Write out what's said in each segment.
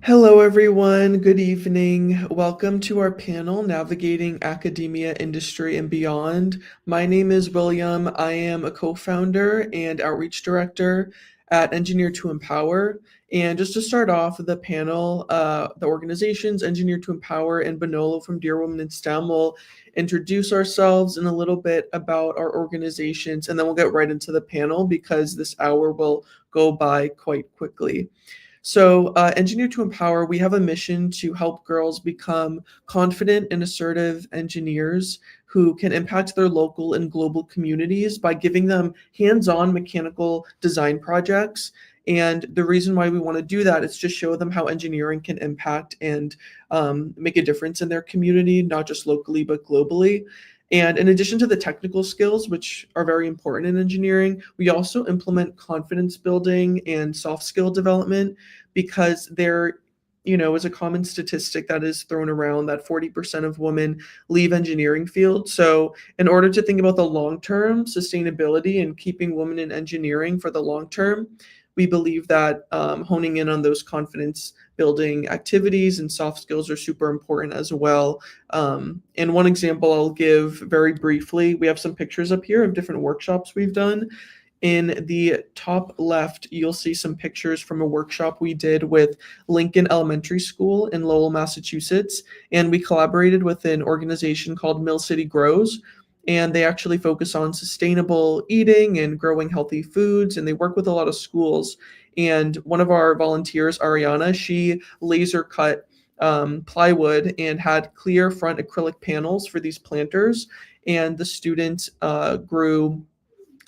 Hello, everyone. Good evening. Welcome to our panel, Navigating Academia, Industry, and Beyond. My name is William. I am a co-founder and outreach director at Engineer to Empower. And just to start off the panel, the organizations Engineer to Empower and Bonolo from Dear Women in STEM will introduce ourselves and a little bit about our organizations, and then we'll get right into the panel because this hour will go by quite quickly. So, Engineer to Empower, we have a mission to help girls become confident and assertive engineers who can impact their local and global communities by giving them hands on mechanical design projects. And the reason why we want to do that is to show them how engineering can impact and make a difference in their community, not just locally, but globally. And in addition to the technical skills, which are very important in engineering, we also implement confidence building and soft skill development because there, is a common statistic that is thrown around that 40% of women leave engineering field. So in order to think about the long-term sustainability and keeping women in engineering for the long term, we believe that honing in on those confidence building activities and soft skills are super important as well. And one example I'll give very briefly, we have some pictures up here of different workshops we've done. In the top left, you'll see some pictures from a workshop we did with Lincoln Elementary School in Lowell, Massachusetts. And we collaborated with an organization called Mill City Grows. And they actually focus on sustainable eating and growing healthy foods. And they work with a lot of schools. And one of our volunteers, Ariana, she laser cut plywood and had clear front acrylic panels for these planters. And the students grew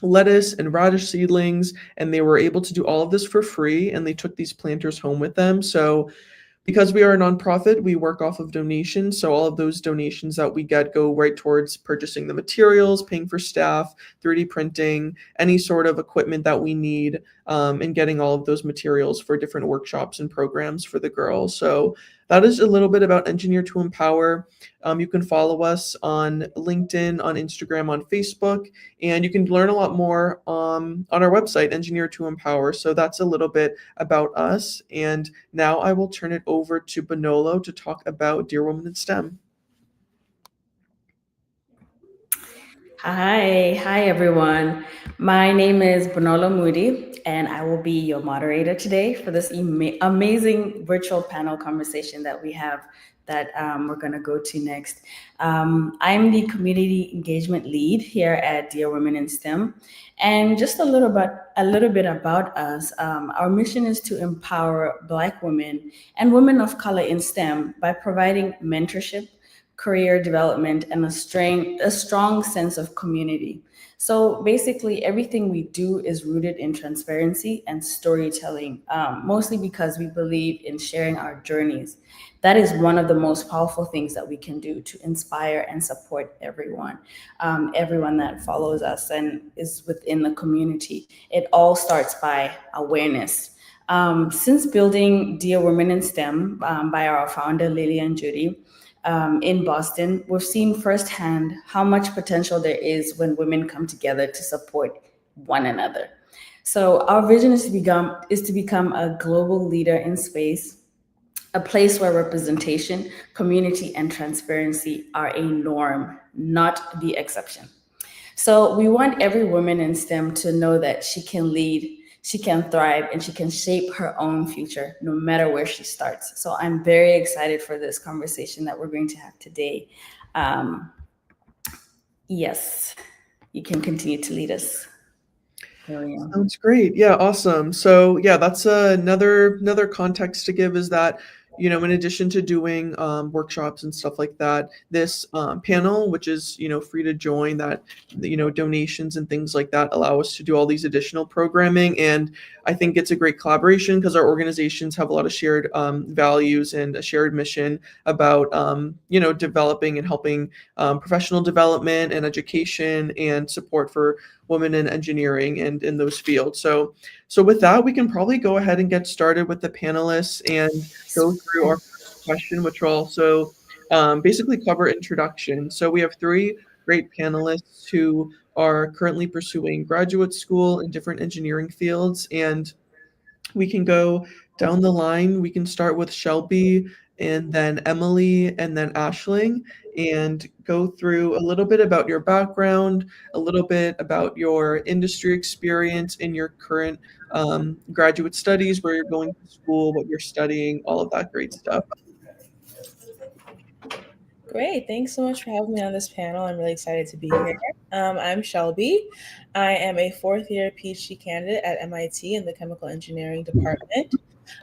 lettuce and radish seedlings, and they were able to do all of this for free, and they took these planters home with them. So because we are a nonprofit, we work off of donations. So all of those donations that we get go right towards purchasing the materials, paying for staff, 3D printing, any sort of equipment that we need, and getting all of those materials for different workshops and programs for the girls. So that is a little bit about Engineer to Empower. You can follow us on LinkedIn, on Instagram, on Facebook, and you can learn a lot more on our website, Engineer to Empower. So that's a little bit about us. And now I will turn it over to Bonolo to talk about Dear Women in STEM. Hi everyone. My name is Bonolo Moody, and I will be your moderator today for this amazing virtual panel conversation that we have that we're going to go to next. I'm the community engagement lead here at Dear Women in STEM, and just a little bit about us. Our mission is to empower Black women and women of color in STEM by providing mentorship, career development, and a strong sense of community. So basically, everything we do is rooted in transparency and storytelling, mostly because we believe in sharing our journeys. That is one of the most powerful things that we can do to inspire and support everyone that follows us and is within the community. It all starts by awareness. Since building Dear Women in STEM by our founder, Lily and Judy, in Boston, we've seen firsthand how much potential there is when women come together to support one another. So our vision is to become a global leader in space, a place where representation, community, and transparency are a norm, not the exception. So we want every woman in STEM to know that she can lead, she can thrive, and she can shape her own future no matter where she starts. So I'm very excited for this conversation that we're going to have today. Yes, you can continue to lead us. Sounds great. Yeah, awesome. So yeah, that's another context to give is that, in addition to doing workshops and stuff like that, this panel, which is, free to join, that, donations and things like that allow us to do all these additional programming. And I think it's a great collaboration because our organizations have a lot of shared values and a shared mission about, developing and helping professional development and education and support for women in engineering and in those fields. So with that, we can probably go ahead and get started with the panelists and go through our first question, which will also basically cover introduction. So we have three great panelists who are currently pursuing graduate school in different engineering fields, and we can go down the line, we can start with Shelby and then Emily and then Ashling and go through a little bit about your background, a little bit about your industry experience in your current graduate studies, where you're going to school, what you're studying, all of that great stuff. Great. Thanks so much for having me on this panel. I'm really excited to be here. I'm Shelby. I am a fourth-year PhD candidate at MIT in the chemical engineering department.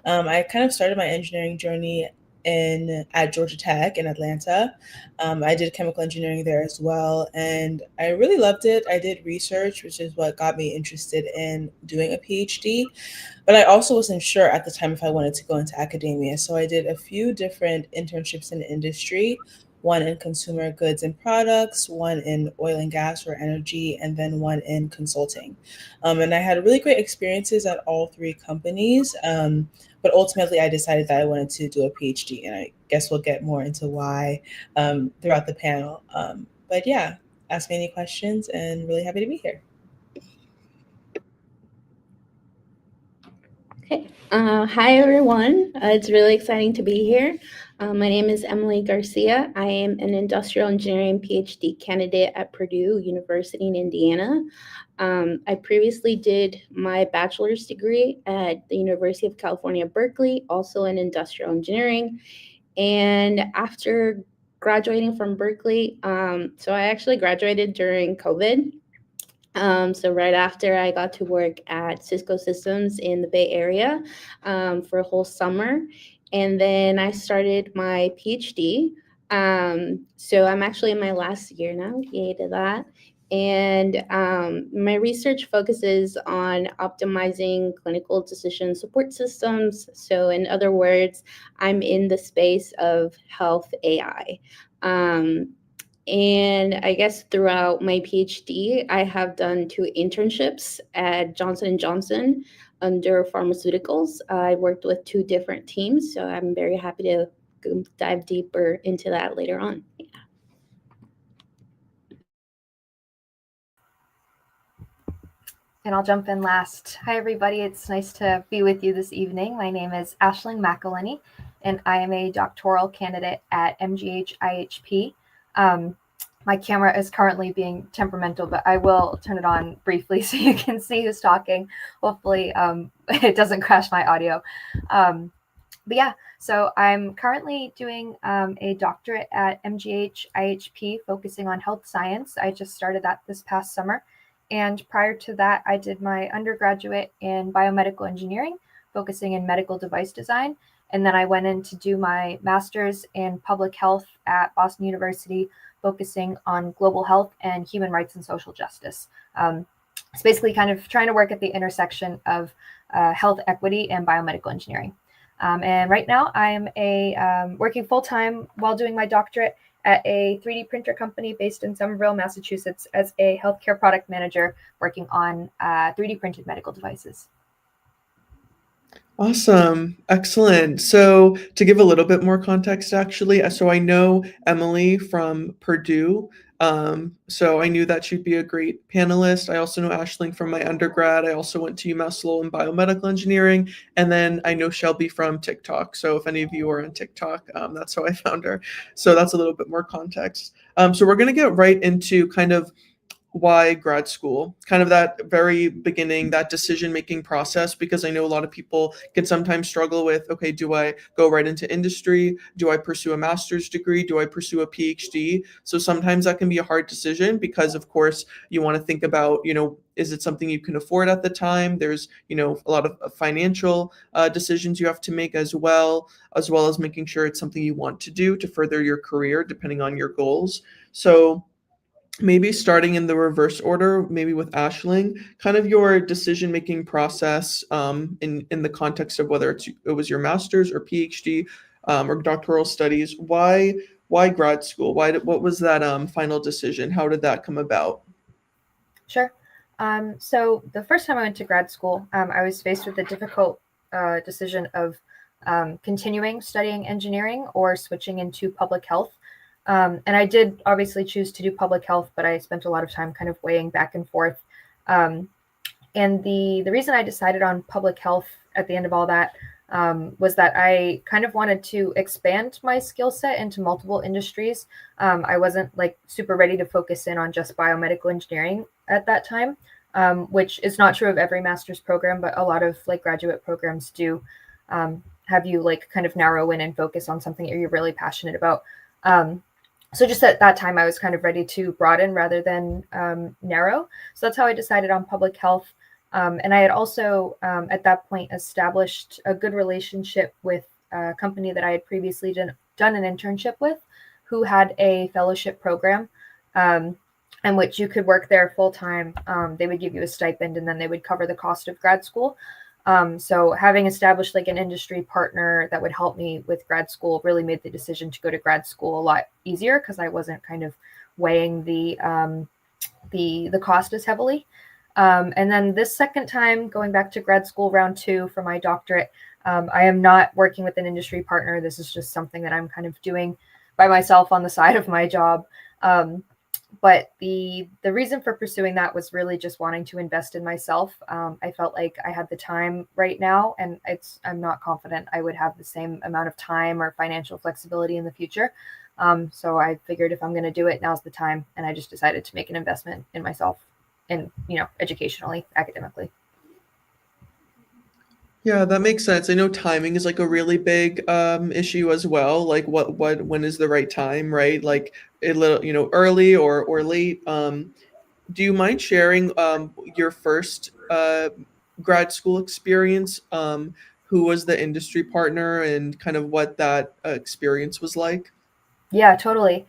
I kind of started my engineering journey at Georgia Tech in Atlanta. I did chemical engineering there as well, and I really loved it. I did research, which is what got me interested in doing a PhD. But I also wasn't sure at the time if I wanted to go into academia. So I did a few different internships in industry, one in consumer goods and products, one in oil and gas or energy, and then one in consulting. And I had really great experiences at all three companies. But ultimately, I decided that I wanted to do a PhD, and I guess we'll get more into why throughout the panel. But yeah, ask me any questions, and really happy to be here. Okay. Hi, everyone. It's really exciting to be here. My name is Emily Garcia. I am an industrial engineering PhD candidate at Purdue University in Indiana. I previously did my bachelor's degree at the University of California, Berkeley, also in industrial engineering. And after graduating from Berkeley, so I actually graduated during COVID. So right after I got to work at Cisco Systems in the Bay Area for a whole summer. And then I started my PhD. So I'm actually in my last year now, yay to that. And my research focuses on optimizing clinical decision support systems. So in other words, I'm in the space of health AI. And I guess throughout my PhD, I have done 2 internships at Johnson & Johnson under pharmaceuticals. I worked with 2 different teams, so I'm very happy to dive deeper into that later on. Yeah. And I'll jump in last. Hi, everybody. It's nice to be with you this evening. My name is Ashling McElhenney, and I am a doctoral candidate at MGH IHP. My camera is currently being temperamental, but I will turn it on briefly so you can see who's talking. Hopefully it doesn't crash my audio. But yeah, so I'm currently doing a doctorate at MGH IHP focusing on health science. I just started that this past summer. And prior to that, I did my undergraduate in biomedical engineering, focusing in medical device design. And then I went in to do my master's in public health at Boston University, focusing on global health and human rights and social justice. It's basically kind of trying to work at the intersection of health equity and biomedical engineering. And right now I am working full-time while doing my doctorate at a 3D printer company based in Somerville, Massachusetts, as a healthcare product manager working on 3D printed medical devices. Awesome. Excellent. So to give a little bit more context, actually, so I know Emily from Purdue. So I knew that she'd be a great panelist. I also know Ashling from my undergrad. I also went to UMass Lowell in biomedical engineering. And then I know Shelby from TikTok. So if any of you are on TikTok, that's how I found her. So that's a little bit more context. So we're going to get right into kind of why grad school, kind of that very beginning, that decision-making process, because I know a lot of people can sometimes struggle with, okay, do I go right into industry? Do I pursue a master's degree? Do I pursue a PhD? So sometimes that can be a hard decision because, of course, you want to think about, is it something you can afford at the time? There's, a lot of financial decisions you have to make as well as making sure it's something you want to do to further your career, depending on your goals. So maybe starting in the reverse order, maybe with Ashling, kind of your decision-making process in the context of whether it was your master's or PhD or doctoral studies. Why grad school? What was that final decision? How did that come about? Sure. So the first time I went to grad school, I was faced with the difficult decision of continuing studying engineering or switching into public health. And I did obviously choose to do public health, but I spent a lot of time kind of weighing back and forth. And the reason I decided on public health at the end of all that was that I kind of wanted to expand my skill set into multiple industries. I wasn't like super ready to focus in on just biomedical engineering at that time, which is not true of every master's program, but a lot of like graduate programs do have you like kind of narrow in and focus on something that you're really passionate about. So just at that time, I was kind of ready to broaden rather than narrow. So that's how I decided on public health. And I had also, at that point, established a good relationship with a company that I had previously done an internship with, who had a fellowship program in which you could work there full time. They would give you a stipend, and then they would cover the cost of grad school. So having established like an industry partner that would help me with grad school really made the decision to go to grad school a lot easier, because I wasn't kind of weighing the cost as heavily. And then this second time, going back to grad school round 2 for my doctorate, I am not working with an industry partner. This is just something that I'm kind of doing by myself on the side of my job. But the reason for pursuing that was really just wanting to invest in myself. I felt like I had the time right now, and I'm not confident I would have the same amount of time or financial flexibility in the future. So I figured if I'm going to do it, now's the time. And I just decided to make an investment in myself, and educationally, academically. Yeah, that makes sense. I know timing is like a really big issue as well. Like when is the right time, right? Like a little, early or late. Do you mind sharing your first grad school experience? Who was the industry partner and kind of what that experience was like? Yeah, totally.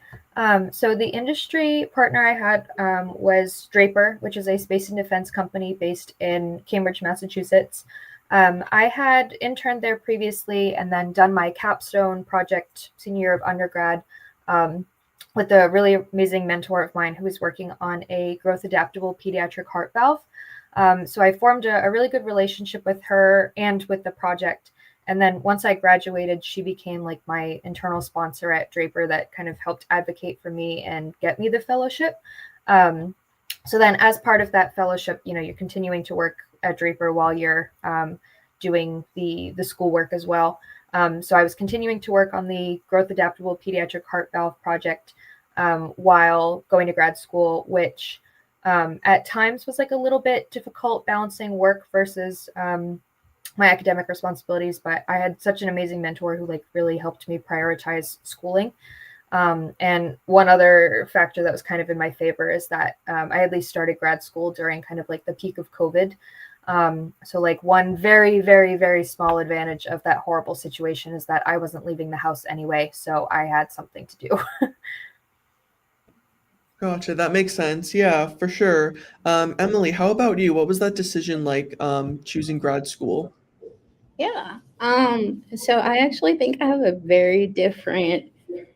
So the industry partner I had was Draper, which is a space and defense company based in Cambridge, Massachusetts. I had interned there previously and then done my capstone project senior year of undergrad with a really amazing mentor of mine who was working on a growth adaptable pediatric heart valve. So I formed a really good relationship with her and with the project. And then once I graduated, she became like my internal sponsor at Draper that kind of helped advocate for me and get me the fellowship. So then as part of that fellowship, you're continuing to work at Draper while you're doing the schoolwork as well. So I was continuing to work on the growth adaptable pediatric heart valve project while going to grad school, which at times was like a little bit difficult balancing work versus my academic responsibilities, but I had such an amazing mentor who like really helped me prioritize schooling. And one other factor that was kind of in my favor is that I at least started grad school during kind of like the peak of COVID. So like one very, very, very small advantage of that horrible situation is that I wasn't leaving the house anyway, so I had something to do. Gotcha. That makes sense. Yeah, for sure. Emily, how about you? What was that decision like choosing grad school? Yeah. So I actually think I have a very different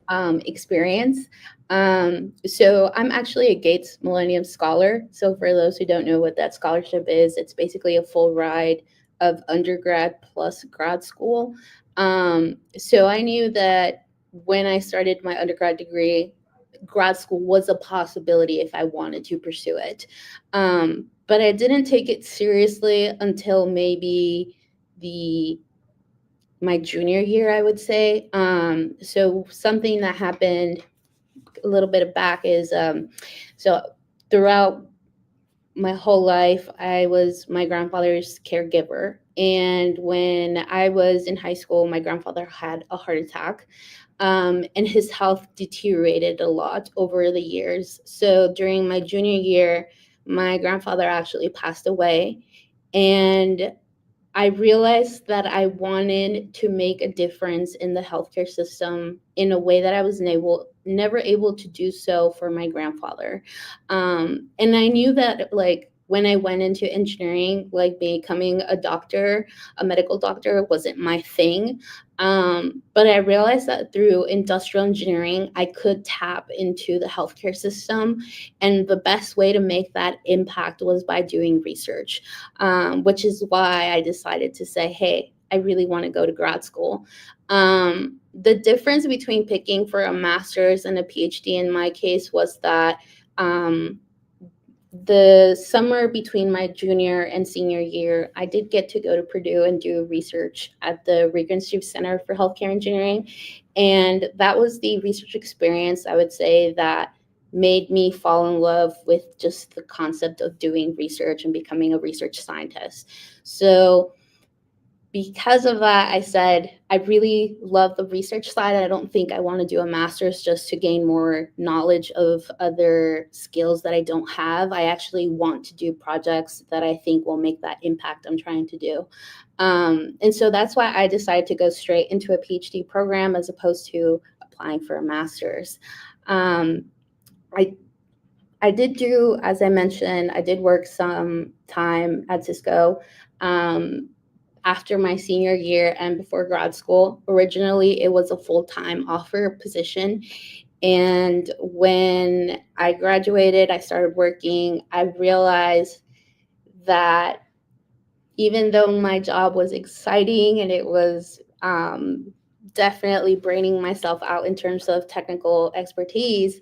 experience. So I'm actually a Gates Millennium Scholar. So for those who don't know what that scholarship is, it's basically a full ride of undergrad plus grad school. So I knew that when I started my undergrad degree, grad school was a possibility if I wanted to pursue it. But I didn't take it seriously until maybe my junior year, I would say. So something that happened a little bit of back is so throughout my whole life, I was my grandfather's caregiver. And when I was in high school, my grandfather had a heart attack. And his health deteriorated a lot over the years. So during my junior year, my grandfather actually passed away. And I realized that I wanted to make a difference in the healthcare system in a way that I was never able to do so for my grandfather. And I knew that like when I went into engineering, like becoming a doctor, a medical doctor wasn't my thing. But I realized that through industrial engineering, I could tap into the healthcare system. And the best way to make that impact was by doing research, which is why I decided to say, hey, I really want to go to grad school. The difference between picking for a master's and a PhD in my case was that the summer between my junior and senior year, I did get to go to Purdue and do research at the Regenstrief Center for Healthcare Engineering. And that was the research experience, I would say, that made me fall in love with just the concept of doing research and becoming a research scientist. So because of that, I said, I really love the research side. I don't think I want to do a master's just to gain more knowledge of other skills that I don't have. I actually want to do projects that I think will make that impact I'm trying to do. And so that's why I decided to go straight into a PhD program as opposed to applying for a master's. I did do, as I mentioned, I did work some time at Cisco. After my senior year and before grad school. Originally, it was a full-time offer position. And when I graduated, I started working. I realized that even though my job was exciting and it was definitely braining myself out in terms of technical expertise,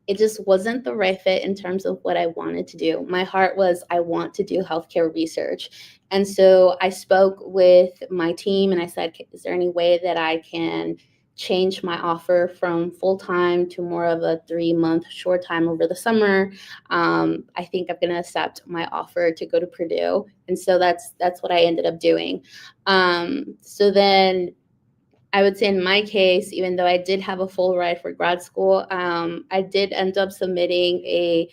it just wasn't the right fit in terms of what I wanted to do. My heart was, I want to do healthcare research. And so I spoke with my team and I said, is there any way that I can change my offer from full-time to more of a 3-month short time over the summer? I think I'm going to accept my offer to go to Purdue. And so that's what I ended up doing. So then I would say in my case, even though I did have a full ride for grad school, I did end up submitting a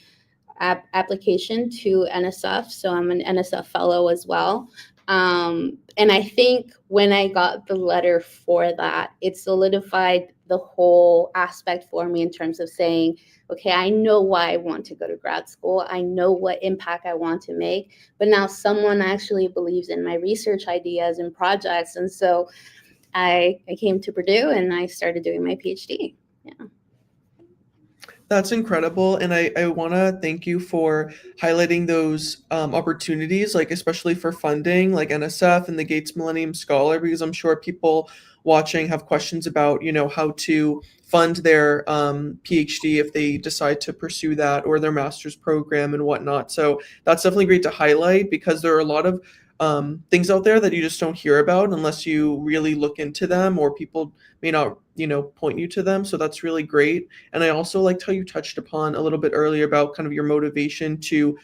application to NSF. So I'm an NSF fellow as well. And I think when I got the letter for that, it solidified the whole aspect for me in terms of saying, okay, I know why I want to go to grad school. I know what impact I want to make, but now someone actually believes in my research ideas and projects. And so I came to Purdue and I started doing my PhD. Yeah. That's incredible. And I want to thank you for highlighting those opportunities, like especially for funding, like NSF and the Gates Millennium Scholar, because I'm sure people watching have questions about, how to fund their PhD if they decide to pursue that, or their master's program and whatnot. So that's definitely great to highlight, because there are a lot of things out there that you just don't hear about unless you really look into them, or people may not, point you to them. So that's really great. And I also liked how you touched upon a little bit earlier about kind of your motivation to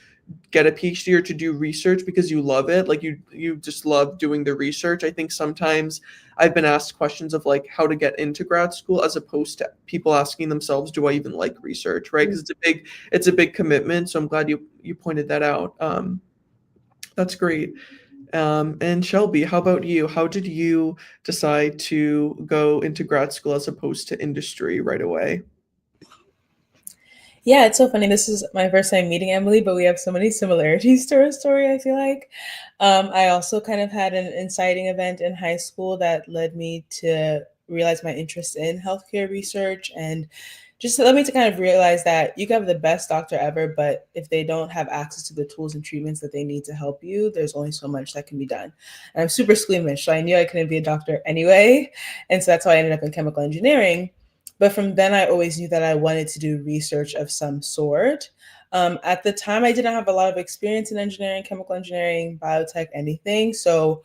get a PhD or to do research because you love it. Like you just love doing the research. I think sometimes I've been asked questions of like how to get into grad school, as opposed to people asking themselves, do I even like research, right? Because it's a big commitment. So I'm glad you pointed that out. That's great. And Shelby, how about you? How did you decide to go into grad school as opposed to industry right away? Yeah, it's so funny. This is my first time meeting Emily, but we have so many similarities to her story, I feel like. I also kind of had an inciting event in high school that led me to realize my interest in healthcare research, and just led me to kind of realize that you can have the best doctor ever, but if they don't have access to the tools and treatments that they need to help you, there's only so much that can be done. And I'm super squeamish, so I knew I couldn't be a doctor anyway. And so that's why I ended up in chemical engineering. But from then, I always knew that I wanted to do research of some sort. At the time, I didn't have a lot of experience in engineering, chemical engineering, biotech, anything. So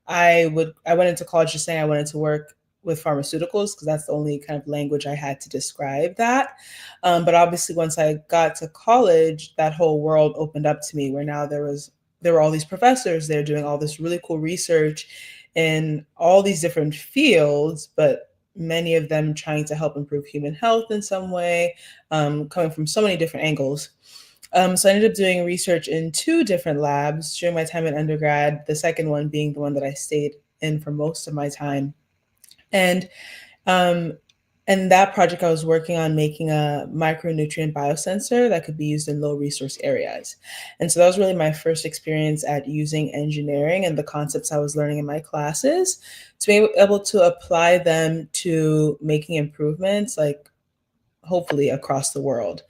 I went into college just saying I wanted to work with pharmaceuticals, because that's the only kind of language I had to describe that. But obviously, once I got to college, that whole world opened up to me, where now there were all these professors there doing all this really cool research in all these different fields, but many of them trying to help improve human health in some way, coming from so many different angles. So I ended up doing research in 2 different labs during my time in undergrad, the second one being the one that I stayed in for most of my time. And that project, I was working on making a micronutrient biosensor that could be used in low resource areas. And so that was really my first experience at using engineering and the concepts I was learning in my classes to be able to apply them to making improvements, like hopefully across the world.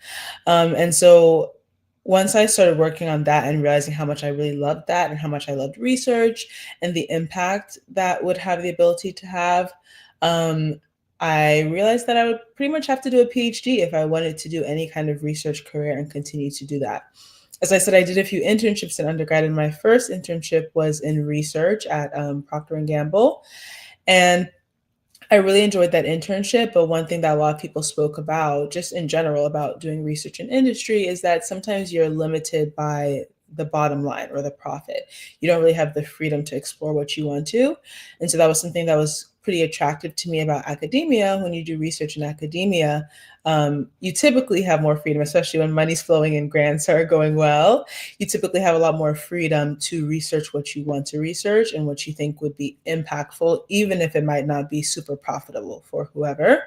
And so once I started working on that and realizing how much I really loved that and how much I loved research and the impact that would have the ability to have, I realized that I would pretty much have to do a PhD if I wanted to do any kind of research career and continue to do that. as I said, I did a few internships in undergrad, and my first internship was in research at Procter & Gamble. And I really enjoyed that internship, but one thing that a lot of people spoke about, just in general, about doing research in industry is that sometimes you're limited by the bottom line or the profit. You don't really have the freedom to explore what you want to. And so that was something that was pretty attractive to me about academia. When you do research in academia, you typically have more freedom, especially when money's flowing and grants are going well. You typically have a lot more freedom to research what you want to research and what you think would be impactful, even if it might not be super profitable for whoever.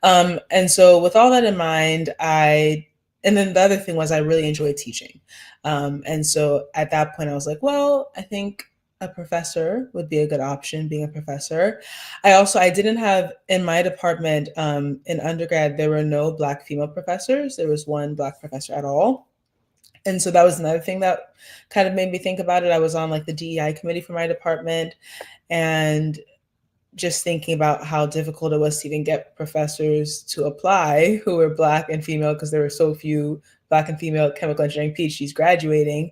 And so with all that in mind, and then the other thing was I really enjoyed teaching. And so at that point I was like, well, I think a professor would be a good option, being a professor. I didn't have, in my department, in undergrad, there were no Black female professors. There was one Black professor at all. And so that was another thing that kind of made me think about it. I was on like the DEI committee for my department, and just thinking about how difficult it was to even get professors to apply who were Black and female, because there were so few Black and female chemical engineering PhDs graduating.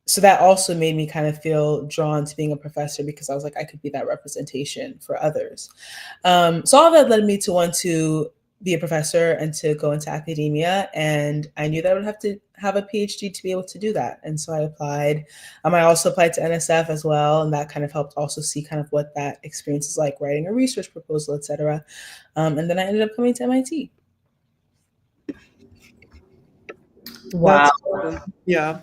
So that also made me kind of feel drawn to being a professor, because I was like, I could be that representation for others. So all that led me to want to be a professor and to go into academia. And I knew that I would have to have a PhD to be able to do that. And so I applied. I also applied to NSF as well. And that kind of helped also see kind of what that experience is like, writing a research proposal, et cetera. And then I ended up coming to MIT. Wow. Yeah.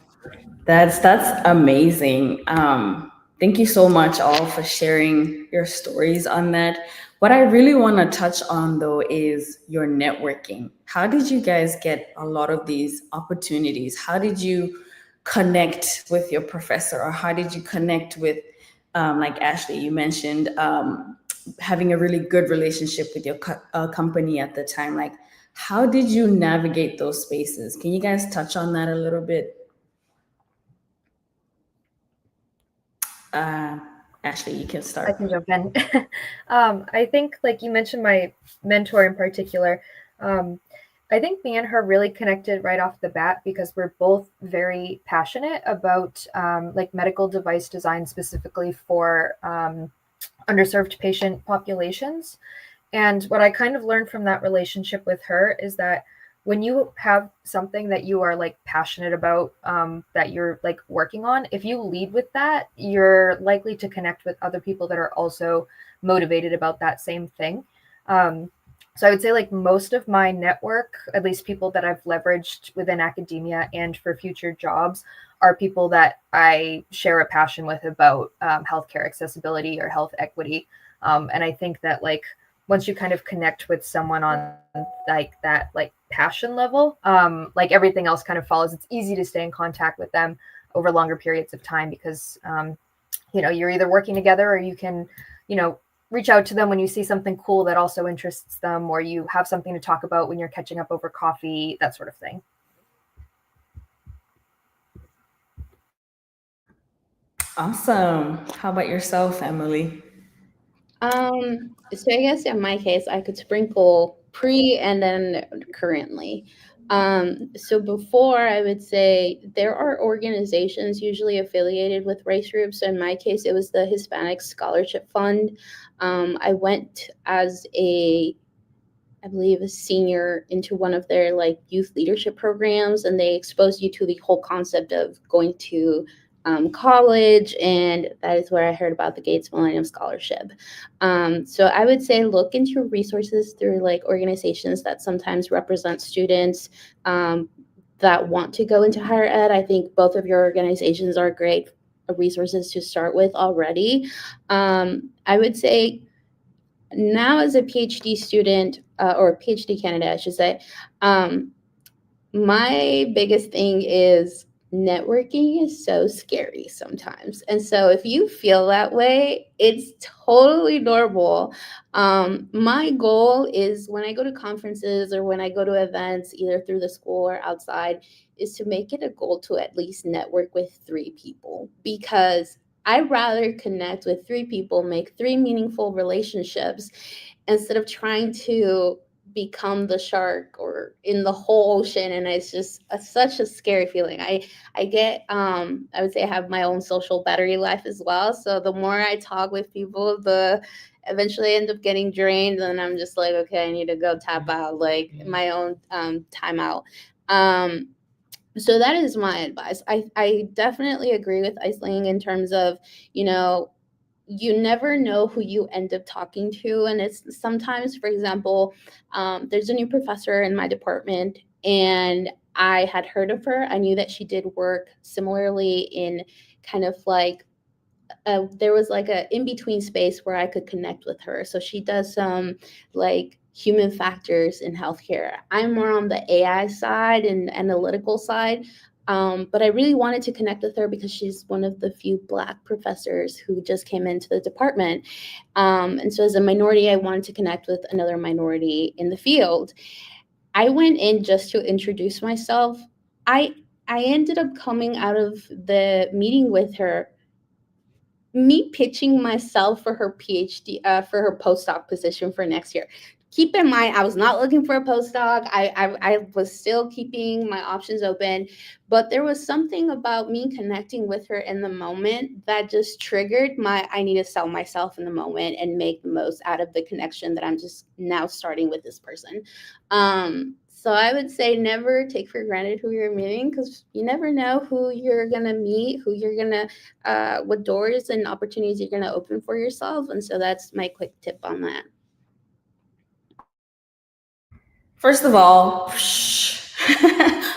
That's amazing. Thank you so much all for sharing your stories on that. What I really want to touch on though is your networking. How did you guys get a lot of these opportunities? How did you connect with your professor, or how did you connect with, like Ashley, you mentioned having a really good relationship with your company at the time. Like, how did you navigate those spaces? Can you guys touch on that a little bit? Ashley, you can start. I can jump in. I think, like you mentioned, my mentor in particular, I think me and her really connected right off the bat, because we're both very passionate about like medical device design, specifically for underserved patient populations. And what I kind of learned from that relationship with her is that when you have something that you are like passionate about, that you're like working on, if you lead with that, you're likely to connect with other people that are also motivated about that same thing. So I would say like most of my network, at least people that I've leveraged within academia and for future jobs, are people that I share a passion with about healthcare accessibility or health equity. And I think that like once you kind of connect with someone on like that like passion level, like everything else kind of follows. It's easy to stay in contact with them over longer periods of time, because you know, you're either working together, or you can, you know, reach out to them when you see something cool that also interests them, or you have something to talk about when you're catching up over coffee, that sort of thing. Awesome. How about yourself, Emily? So I guess in my case, I could sprinkle pre and then currently. So before, I would say there are organizations usually affiliated with race groups. So in my case, it was the Hispanic Scholarship Fund. I went as I believe a senior into one of their like youth leadership programs, and they exposed you to the whole concept of going to college, and that is where I heard about the Gates Millennium Scholarship. So I would say look into resources through like organizations that sometimes represent students that want to go into higher ed. I think both of your organizations are great resources to start with already. I would say now as a PhD student or a PhD candidate, I should say, my biggest thing is networking is so scary sometimes. And so if you feel that way, it's totally normal. My goal is when I go to conferences or when I go to events, either through the school or outside, is to make it a goal to at least network with 3 people, because I'd rather connect with 3 people, make 3 meaningful relationships, instead of trying to become the shark or in the whole ocean, and it's just such a scary feeling. I get I would say I have my own social battery life as well, so the more I talk with people, the eventually I end up getting drained, and I'm just like, okay, I need to go tap out, like my own timeout. So that is my advice. I definitely agree with Aisling in terms of, you know, you never know who you end up talking to. And it's sometimes, for example, there's a new professor in my department, and I had heard of her. I knew that she did work similarly in kind of like, there was like a in-between space where I could connect with her. So she does some like human factors in healthcare. I'm more on the AI side and analytical side. But I really wanted to connect with her because she's one of the few Black professors who just came into the department. And so as a minority, I wanted to connect with another minority in the field. I went in just to introduce myself. I ended up coming out of the meeting with her, me pitching myself for her PhD, for her postdoc position for next year. Keep in mind, I was not looking for a postdoc. I was still keeping my options open, but there was something about me connecting with her in the moment that just triggered my, I need to sell myself in the moment and make the most out of the connection that I'm just now starting with this person. So I would say never take for granted who you're meeting, because you never know who you're gonna meet, who you're gonna, what doors and opportunities you're gonna open for yourself. And so that's my quick tip on that. First of all,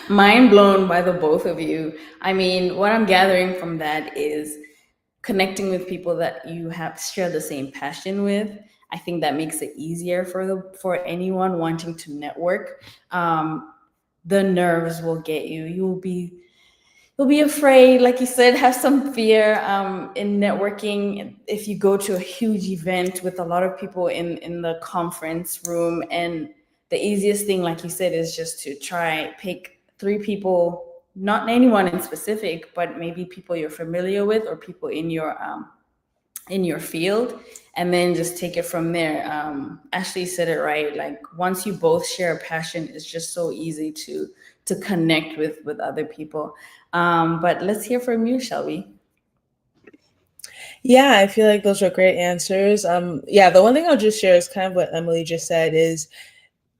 mind blown by the both of you. I mean, what I'm gathering from that is connecting with people that you have share the same passion with. I think that makes it easier for anyone wanting to network. The nerves will get you. You'll be afraid, like you said, have some fear in networking. If you go to a huge event with a lot of people in the conference room, and the easiest thing, like you said, is just to try pick 3 people, not anyone in specific, but maybe people you're familiar with or people in your field, and then just take it from there. Ashley said it right. Like once you both share a passion, it's just so easy to connect with other people. But let's hear from you, Shelby. Yeah, I feel like those are great answers. Yeah, the one thing I'll just share is kind of what Emily just said is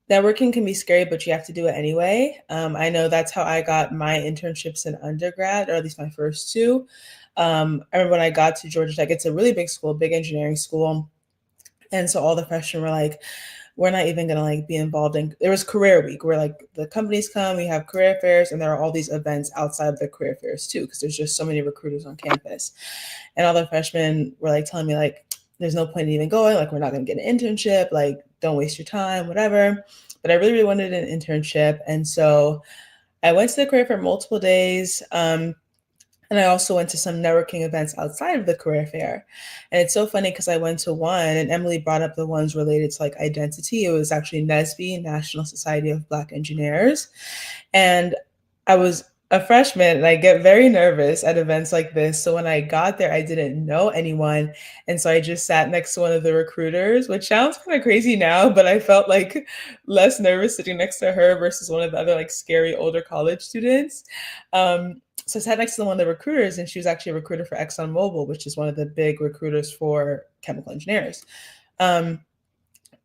networking can be scary, but you have to do it anyway. I know that's how I got my internships in undergrad, or at least my first 2. I remember when I got to Georgia Tech, it's a really big school, big engineering school. And so all the freshmen were like, we're not even gonna like be involved in, there was career week where like the companies come, we have career fairs, and there are all these events outside of the career fairs too, because there's just so many recruiters on campus. And all the freshmen were like telling me like, there's no point in even going, like we're not gonna get an internship, like don't waste your time, whatever. But I really, really wanted an internship. And so I went to the career fair multiple days. And I also went to some networking events outside of the career fair. And it's so funny because I went to one, and Emily brought up the ones related to like identity. It was actually NSBE, National Society of Black Engineers. And I was a freshman, and I get very nervous at events like this. So when I got there, I didn't know anyone. And so I just sat next to one of the recruiters, which sounds kind of crazy now, but I felt like less nervous sitting next to her versus one of the other like scary older college students. So I sat next to one of the recruiters, and she was actually a recruiter for ExxonMobil, which is one of the big recruiters for chemical engineers.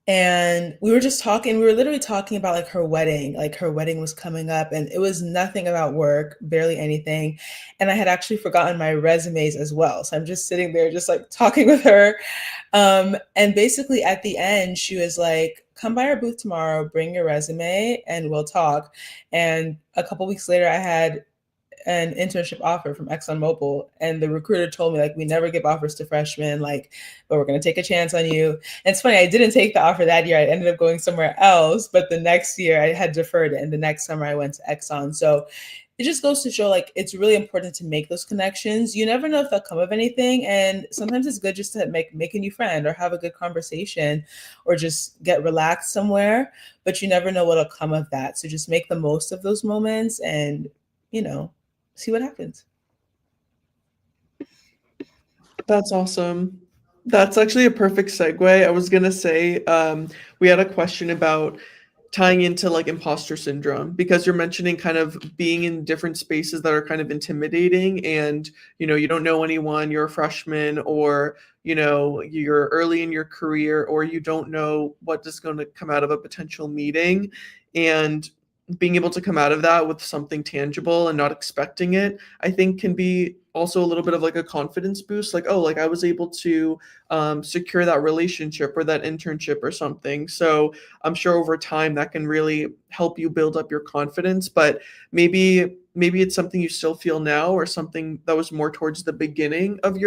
And we were just talking, we were literally talking about like her wedding was coming up, and it was nothing about work, barely anything. And I had actually forgotten my resumes as well. So I'm just sitting there, just like talking with her. And basically at the end, she was like, come by our booth tomorrow, bring your resume, and we'll talk. And a couple weeks later, I had an internship offer from ExxonMobil, and the recruiter told me like, we never give offers to freshmen, like, but we're going to take a chance on you. And it's funny, I didn't take the offer that year. I ended up going somewhere else, but the next year I had deferred it, and the next summer I went to Exxon. So it just goes to show like it's really important to make those connections. You never know if they'll come of anything, and sometimes it's good just to make a new friend or have a good conversation or just get relaxed somewhere, but you never know what'll come of that. So just make the most of those moments and, see what happens. That's awesome. That's actually a perfect segue. I was gonna say, we had a question about tying into like imposter syndrome, because you're mentioning kind of being in different spaces that are kind of intimidating, and you don't know anyone, you're a freshman, or you're early in your career, or you don't know what is going to come out of a potential meeting, and being able to come out of that with something tangible and not expecting it, I think can be also a little bit of like a confidence boost, like, oh, like I was able to secure that relationship or that internship or something. So I'm sure over time that can really help you build up your confidence. But maybe it's something you still feel now, or something that was more towards the beginning of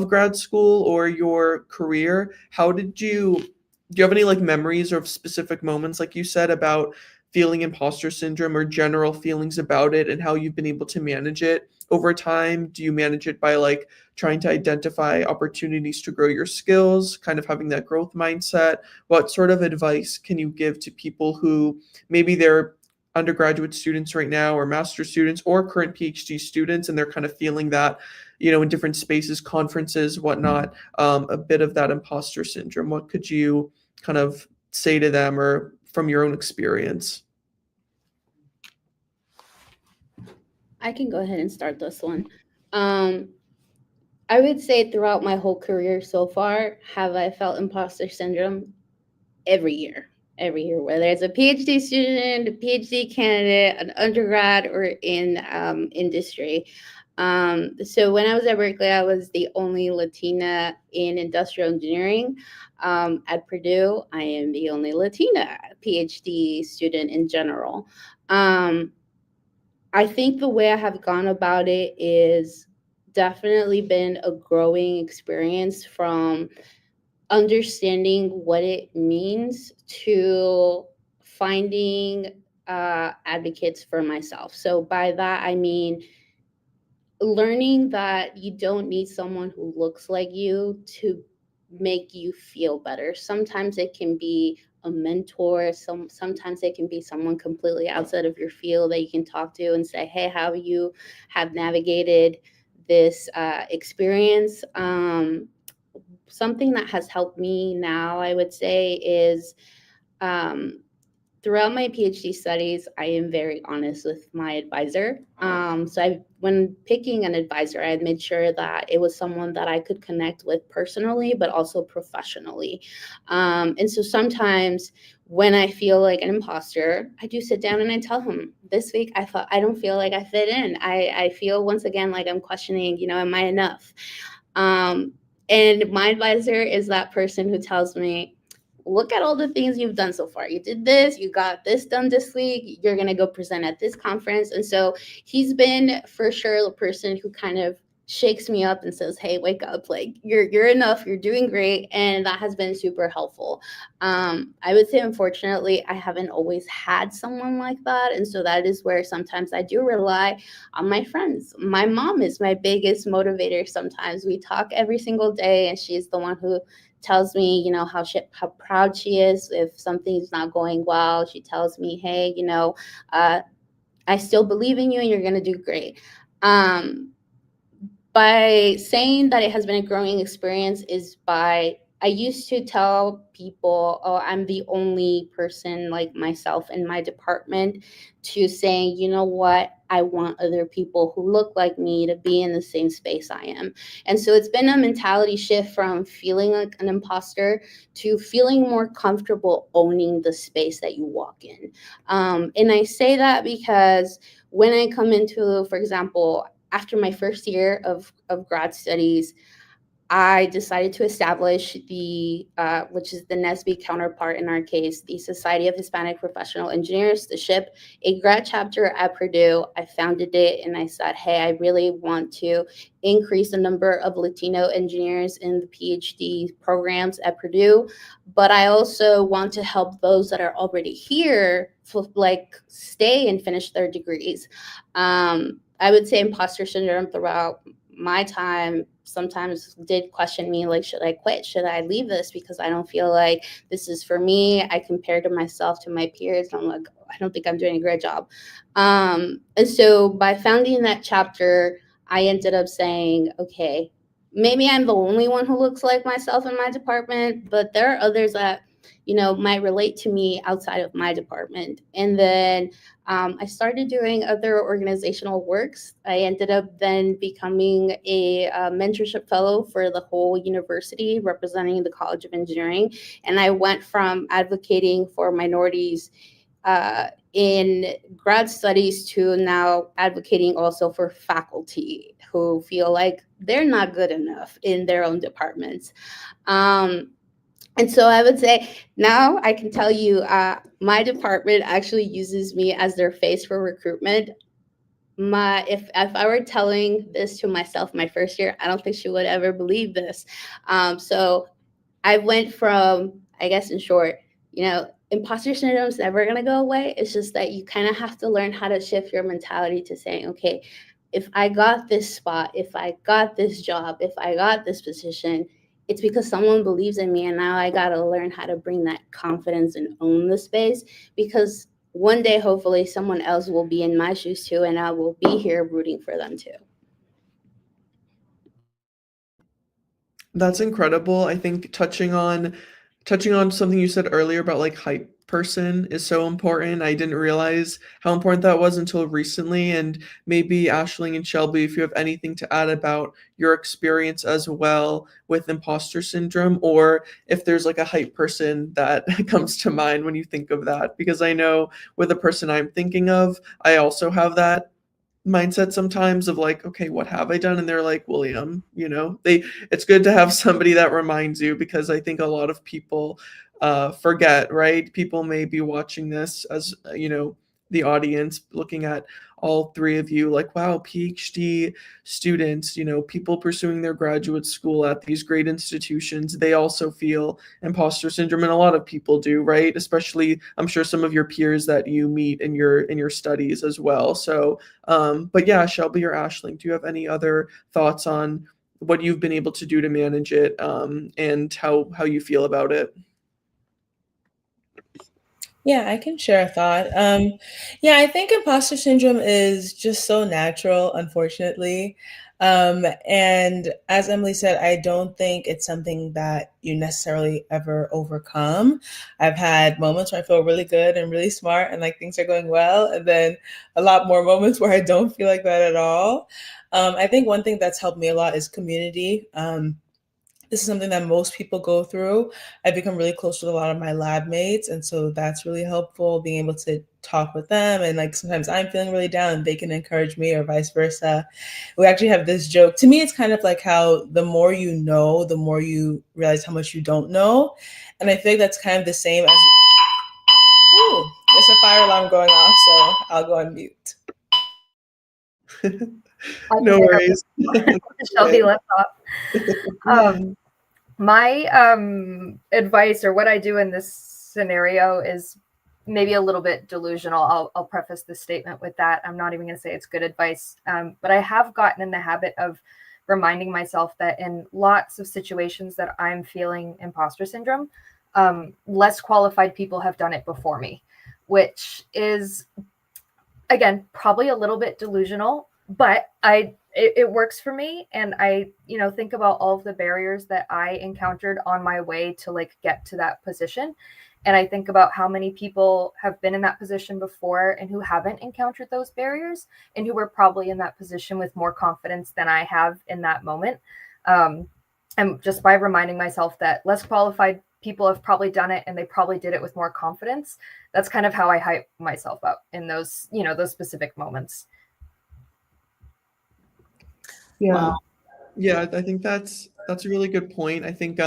grad school or your career. Do you have any like memories or specific moments, like you said, about feeling imposter syndrome, or general feelings about it, and how you've been able to manage it over time? Do you manage it by like trying to identify opportunities to grow your skills, kind of having that growth mindset? What sort of advice can you give to people who maybe they're undergraduate students right now, or master students, or current PhD students, and they're kind of feeling that, in different spaces, conferences, whatnot, a bit of that imposter syndrome? What could you kind of say to them, or from your own experience? I can go ahead and start this one. I would say throughout my whole career so far, have I felt imposter syndrome? Every year, whether it's a PhD student, a PhD candidate, an undergrad, or in industry. So when I was at Berkeley, I was the only Latina in industrial engineering. At Purdue, I am the only Latina PhD student in general. I think the way I have gone about it is definitely been a growing experience, from understanding what it means to finding advocates for myself. So by that, I mean learning that you don't need someone who looks like you to make you feel better. Sometimes it can be a mentor, sometimes it can be someone completely outside of your field that you can talk to and say, hey, how you have navigated this experience. Something that has helped me now, I would say, is throughout my PhD studies, I am very honest with my advisor. When picking an advisor, I had made sure that it was someone that I could connect with personally, but also professionally. And so sometimes when I feel like an imposter, I do sit down and I tell him, this week I don't feel like I fit in. I feel once again like I'm questioning, am I enough? And my advisor is that person who tells me, look at all the things you've done so far. You did this, you got this done this week, you're going to go present at this conference. And so he's been for sure the person who kind of shakes me up and says, hey, wake up, like you're enough, you're doing great. And that has been super helpful. I would say, unfortunately, I haven't always had someone like that. And so that is where sometimes I do rely on my friends. My mom is my biggest motivator. Sometimes we talk every single day, and she's the one who tells me, how proud she is if something's not going well. She tells me, hey, I still believe in you and you're going to do great. By saying that it has been a growing experience is by, I used to tell people, oh, I'm the only person like myself in my department, to saying, you know what, I want other people who look like me to be in the same space I am. And so it's been a mentality shift from feeling like an imposter to feeling more comfortable owning the space that you walk in. And I say that because when I come into, for example, after my first year of grad studies, I decided to establish the, which is the NSBE counterpart in our case, the Society of Hispanic Professional Engineers, the SHIP, a grad chapter at Purdue. I founded it and I said, hey, I really want to increase the number of Latino engineers in the PhD programs at Purdue, but I also want to help those that are already here stay and finish their degrees. I would say imposter syndrome throughout my time sometimes did question me, like, should I quit? Should I leave this? Because I don't feel like this is for me. I compare to myself, to my peers, and I'm like, I don't think I'm doing a great job. And so by founding that chapter, I ended up saying, okay, maybe I'm the only one who looks like myself in my department, but there are others that might relate to me outside of my department. And then I started doing other organizational works. I ended up then becoming a mentorship fellow for the whole university, representing the College of Engineering. And I went from advocating for minorities in grad studies to now advocating also for faculty who feel like they're not good enough in their own departments. And so I would say now I can tell you my department actually uses me as their face for recruitment. If I were telling this to myself my first year, I don't think she would ever believe this. So I went from, I guess in short, imposter syndrome is never going to go away. It's just that you kind of have to learn how to shift your mentality to saying, okay, if I got this spot, if I got this job, if I got this position, it's because someone believes in me. And now I got to learn how to bring that confidence and own the space, because one day, hopefully, someone else will be in my shoes too, and I will be here rooting for them too. That's incredible. I think touching on something you said earlier about like hype person is so important. I didn't realize how important that was until recently. And maybe Aisling and Shelby, if you have anything to add about your experience as well with imposter syndrome, or if there's like a hype person that comes to mind when you think of that, because I know with the person I'm thinking of, I also have that mindset sometimes of like, okay, what have I done? And they're like, William, it's good to have somebody that reminds you, because I think a lot of people forget, right? People may be watching this as, the audience looking at all three of you like, wow, PhD students, people pursuing their graduate school at these great institutions, they also feel imposter syndrome, and a lot of people do, right? Especially, I'm sure some of your peers that you meet in your studies as well. So but yeah, Shelby or Aisling, do you have any other thoughts on what you've been able to do to manage it, and how you feel about it? Yeah, I can share a thought. Yeah, I think imposter syndrome is just so natural, unfortunately. And as Emily said, I don't think it's something that you necessarily ever overcome. I've had moments where I feel really good and really smart and like things are going well, and then a lot more moments where I don't feel like that at all. I think one thing that's helped me a lot is community. This is something that most people go through. I've become really close with a lot of my lab mates, and so that's really helpful, being able to talk with them. And like sometimes I'm feeling really down, they can encourage me, or vice versa. We actually have this joke. To me, it's kind of like how the more you know, the more you realize how much you don't know. And I feel like that's kind of the same as, ooh, there's a fire alarm going off, so I'll go on mute. No worries. Shelby left off. My advice, or what I do in this scenario, is maybe a little bit delusional. I'll preface this statement with that. I'm not even going to say it's good advice, but I have gotten in the habit of reminding myself that in lots of situations that I'm feeling imposter syndrome, less qualified people have done it before me, which is, again, probably a little bit delusional, but it works for me. And I, think about all of the barriers that I encountered on my way to like get to that position. And I think about how many people have been in that position before and who haven't encountered those barriers, and who were probably in that position with more confidence than I have in that moment. And just by reminding myself that less qualified people have probably done it, and they probably did it with more confidence, that's kind of how I hype myself up in those, those specific moments. Yeah. Wow. Yeah, I think that's a really good point. I think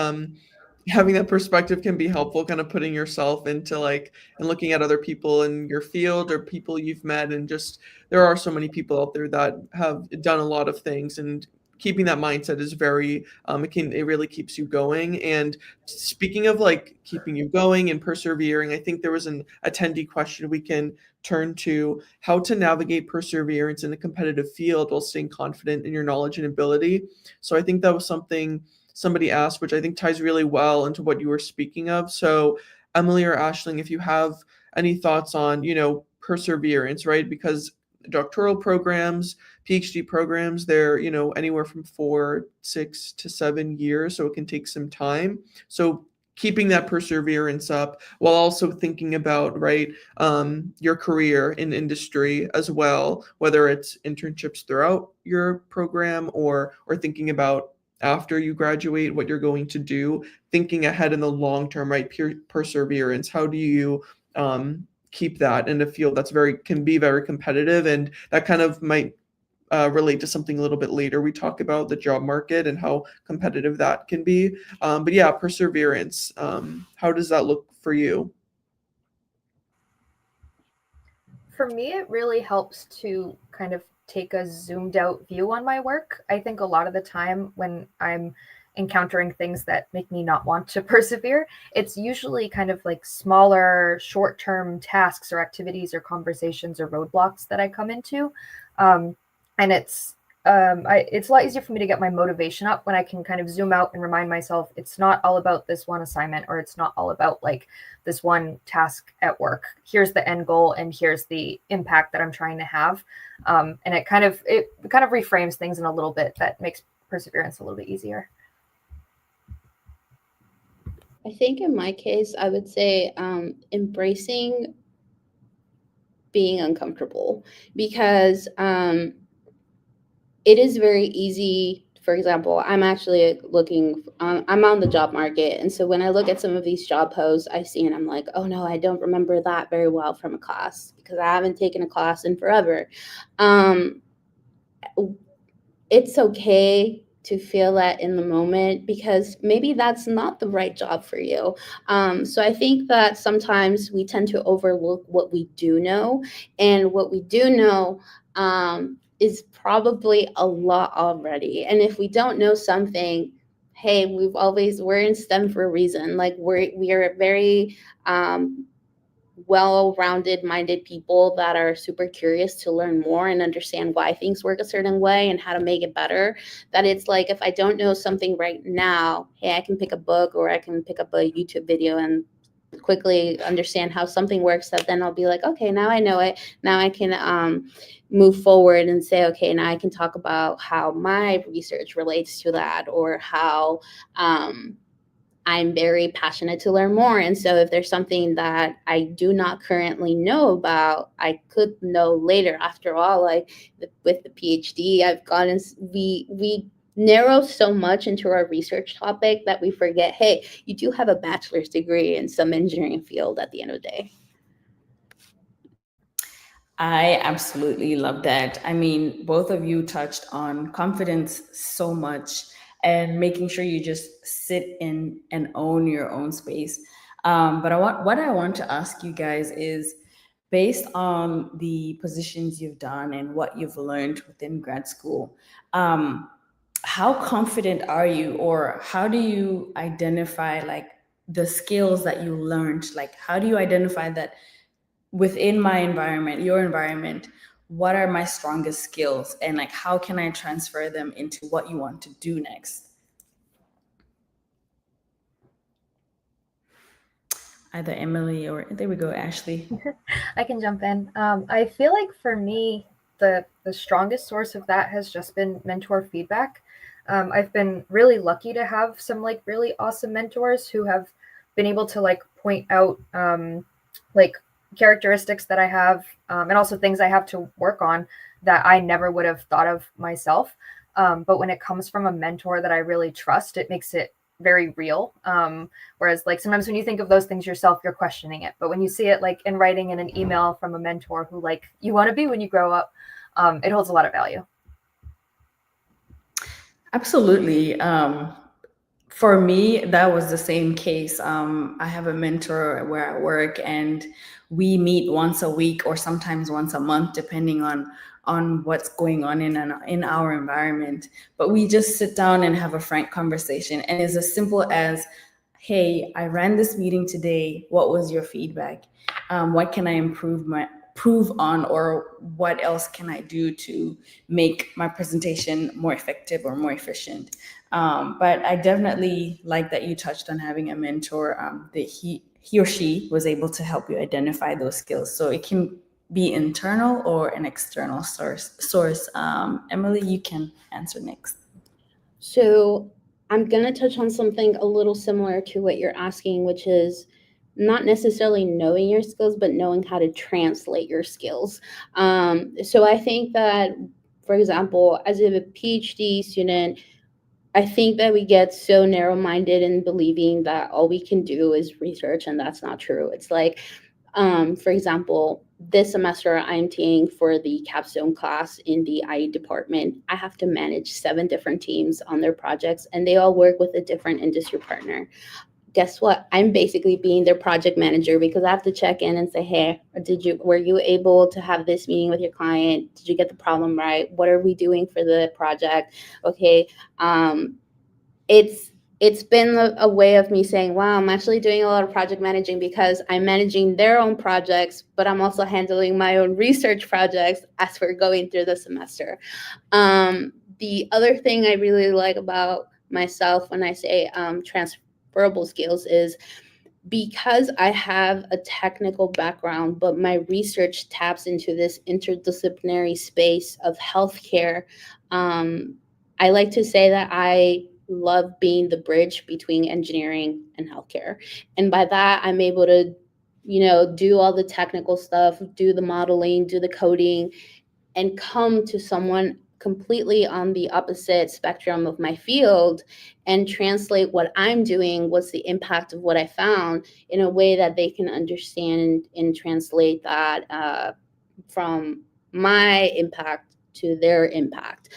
having that perspective can be helpful, kind of putting yourself into like, and looking at other people in your field or people you've met, and just there are so many people out there that have done a lot of things, and keeping that mindset is very it really keeps you going. And speaking of like keeping you going and persevering, I think there was an attendee question we can turn to: how to navigate perseverance in a competitive field while staying confident in your knowledge and ability. So I think that was something somebody asked, which I think ties really well into what you were speaking of. So Emily or Aisling, if you have any thoughts on, perseverance, right? Because doctoral programs, PhD programs, they're, anywhere from 4, 6 to 7 years. So it can take some time. So keeping that perseverance up while also thinking about, right, your career in industry as well, whether it's internships throughout your program or thinking about after you graduate what you're going to do, thinking ahead in the long term, right? Perseverance. How do you keep that in a field that's can be very competitive, and that kind of might relate to something a little bit later. We talk about the job market and how competitive that can be. But yeah, perseverance. How does that look for you? For me, it really helps to kind of take a zoomed out view on my work. I think a lot of the time when I'm encountering things that make me not want to persevere, it's usually kind of like smaller, short term tasks or activities or conversations or roadblocks that I come into. And it's a lot easier for me to get my motivation up when I can kind of zoom out and remind myself it's not all about this one assignment, or it's not all about like this one task at work. Here's the end goal and here's the impact that I'm trying to have. And it kind of reframes things in a little bit that makes perseverance a little bit easier. I think in my case, I would say embracing being uncomfortable, because it is very easy. For example, I'm actually I'm on the job market. And so when I look at some of these job posts I see, and I'm like, oh no, I don't remember that very well from a class because I haven't taken a class in forever. It's okay to feel that in the moment, because maybe that's not the right job for you. So I think that sometimes we tend to overlook what we do know, and what we do know is probably a lot already. And if we don't know something, hey, we're in STEM for a reason. Like we are very well-rounded minded people that are super curious to learn more and understand why things work a certain way and how to make it better. That it's like, if I don't know something right now, hey, I can pick a book or I can pick up a YouTube video and quickly understand how something works, that then I'll be like, okay, now I know it. Now I can move forward and say, okay, now I can talk about how my research relates to that, or how I'm very passionate to learn more. And so if there's something that I do not currently know about, I could know later. After all, like with the PhD, we narrow so much into our research topic that we forget, hey, you do have a bachelor's degree in some engineering field at the end of the day. I absolutely love that. I mean, both of you touched on confidence so much, and making sure you just sit in and own your own space. But what I want to ask you guys is, based on the positions you've done and what you've learned within grad school, how confident are you, or how do you identify like the skills that you learned? Like, how do you identify that within my environment, your environment, what are my strongest skills, and like how can I transfer them into what you want to do next? Either Emily or, there we go, Ashley. I can jump in. I feel like for me, the strongest source of that has just been mentor feedback. I've been really lucky to have some like really awesome mentors who have been able to like point out like characteristics that I have, and also things I have to work on that I never would have thought of myself. But when it comes from a mentor that I really trust, it makes it very real. Whereas like sometimes when you think of those things yourself, you're questioning it. But when you see it like in writing in an email from a mentor who like you want to be when you grow up, it holds a lot of value. Absolutely. For me, that was the same case. I have a mentor where I work, and we meet once a week or sometimes once a month, depending on what's going on in our environment. But we just sit down and have a frank conversation. And it's as simple as, hey, I ran this meeting today. What was your feedback? What can I improve on, or what else can I do to make my presentation more effective or more efficient? But I definitely like that you touched on having a mentor, that he or she was able to help you identify those skills. So it can be internal or an external source. Emily, you can answer next. So I'm going to touch on something a little similar to what you're asking, which is not necessarily knowing your skills, but knowing how to translate your skills. So I think that, for example, as a PhD student, I think that we get so narrow-minded in believing that all we can do is research, and that's not true. It's like, for example, this semester I'm TAing for the capstone class in the IE department. I have to manage 7 different teams on their projects, and they all work with a different industry partner. Guess what? I'm basically being their project manager because I have to check in and say, hey, were you able to have this meeting with your client? Did you get the problem right? What are we doing for the project? Okay. It's been a way of me saying, wow, I'm actually doing a lot of project managing because I'm managing their own projects, but I'm also handling my own research projects as we're going through the semester. The other thing I really like about myself when I say transferable skills is because I have a technical background, but my research taps into this interdisciplinary space of healthcare. I like to say that I love being the bridge between engineering and healthcare. And by that, I'm able to, do all the technical stuff, do the modeling, do the coding, and come to someone completely on the opposite spectrum of my field and translate what I'm doing, what's the impact of what I found, in a way that they can understand and translate that from my impact to their impact.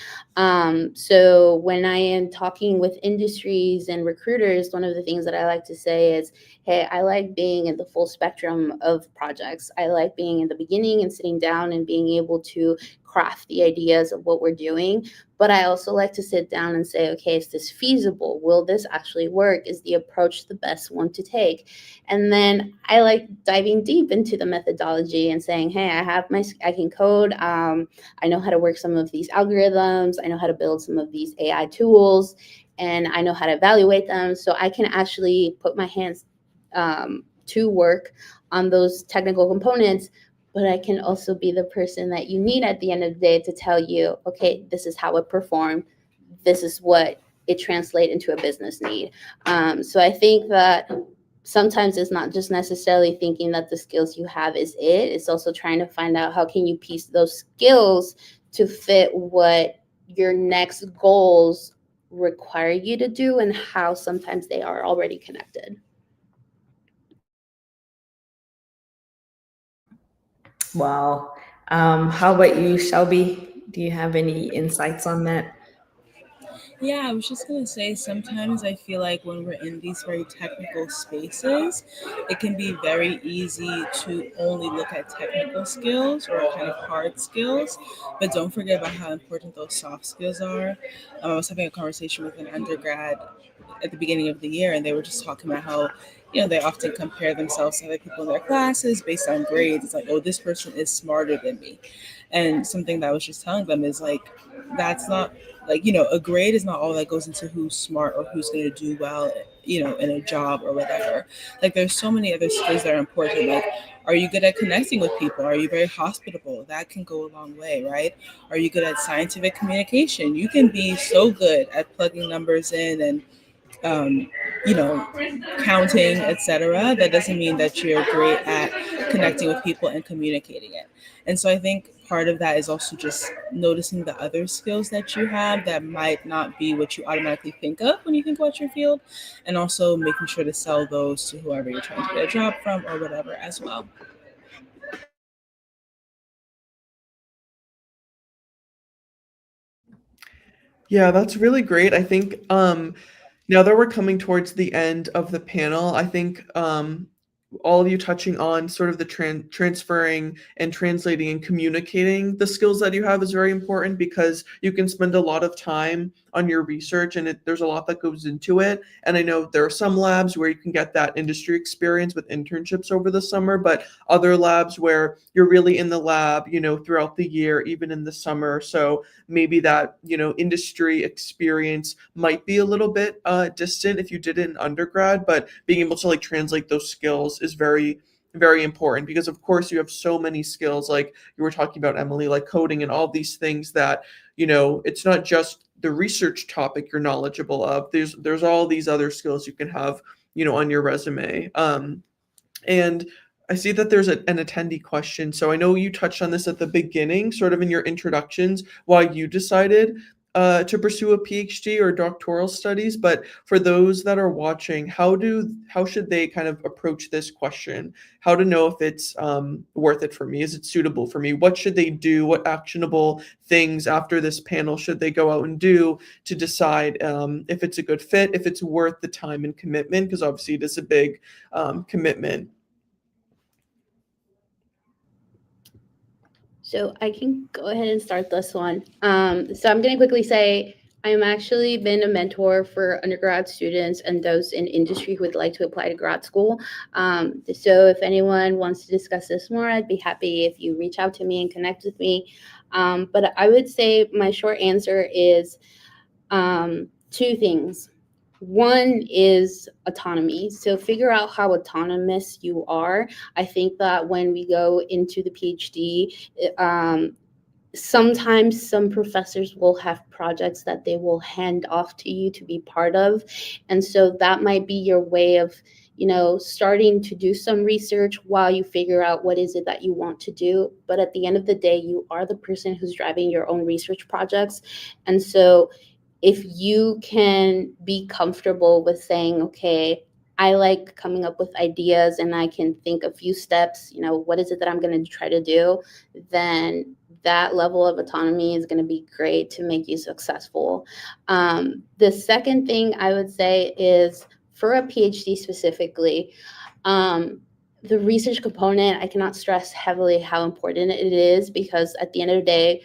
So when I am talking with industries and recruiters, one of the things that I like to say is, hey, I like being in the full spectrum of projects. I like being in the beginning and sitting down and being able to craft the ideas of what we're doing. But I also like to sit down and say, okay, is this feasible? Will this actually work? Is the approach the best one to take? And then I like diving deep into the methodology and saying, hey, I can code. I know how to work some of these algorithms. I know how to build some of these AI tools, and I know how to evaluate them. So I can actually put my hands to work on those technical components, but I can also be the person that you need at the end of the day to tell you, okay, this is how it performed. This is what it translates into a business need. So I think that sometimes it's not just necessarily thinking that the skills you have is it. It's also trying to find out how can you piece those skills to fit what your next goals require you to do and how sometimes they are already connected. Wow. How about you, Shelby? Do you have any insights on that? Yeah, I was just going to say sometimes I feel like when we're in these very technical spaces, it can be very easy to only look at technical skills or kind of hard skills, but don't forget about how important those soft skills are. I was having a conversation with an undergrad at the beginning of the year, and they were just talking about how, they often compare themselves to other people in their classes based on grades. It's like, oh, this person is smarter than me. And something that I was just telling them is like, that's not like, a grade is not all that goes into who's smart or who's going to do well, in a job or whatever. Like, there's so many other skills that are important. Like, are you good at connecting with people? Are you very hospitable? That can go a long way, right? Are you good at scientific communication? You can be so good at plugging numbers in and um, counting, etc. That doesn't mean that you're great at connecting with people and communicating it. And so I think part of that is also just noticing the other skills that you have that might not be what you automatically think of when you think about your field, and also making sure to sell those to whoever you're trying to get a job from or whatever as well. Yeah, that's really great. I think now that we're coming towards the end of the panel, I think all of you touching on sort of the transferring and translating and communicating the skills that you have is very important, because you can spend a lot of time on your research and there's a lot that goes into it. And I know there are some labs where you can get that industry experience with internships over the summer, but other labs where you're really in the lab, throughout the year, even in the summer. So maybe that, industry experience might be a little bit distant if you did it in undergrad, but being able to like translate those skills is very very important, because of course you have so many skills, like you were talking about, Emily, like coding and all these things that, it's not just the research topic you're knowledgeable of. There's all these other skills you can have, on your resume. And I see that there's an attendee question. So I know you touched on this at the beginning, sort of in your introductions, why you decided to pursue a PhD or doctoral studies. But for those that are watching, how should they kind of approach this question? How to know if it's worth it for me? Is it suitable for me? What should they do? What actionable things after this panel should they go out and do to decide if it's a good fit, if it's worth the time and commitment? Because obviously it is a big commitment. So I can go ahead and start this one. So I'm going to quickly say I'm actually been a mentor for undergrad students and those in industry who would like to apply to grad school. So if anyone wants to discuss this more, I'd be happy if you reach out to me and connect with me. But I would say my short answer is two things. One is autonomy. So figure out how autonomous you are. I think that when we go into the PhD, sometimes some professors will have projects that they will hand off to you to be part of. And so that might be your way of, starting to do some research while you figure out what is it that you want to do. But at the end of the day, you are the person who's driving your own research projects. And so if you can be comfortable with saying, okay, I like coming up with ideas and I can think a few steps, what is it that I'm going to try to do, then that level of autonomy is going to be great to make you successful. The second thing I would say is for a PhD specifically, the research component, I cannot stress heavily how important it is, because at the end of the day,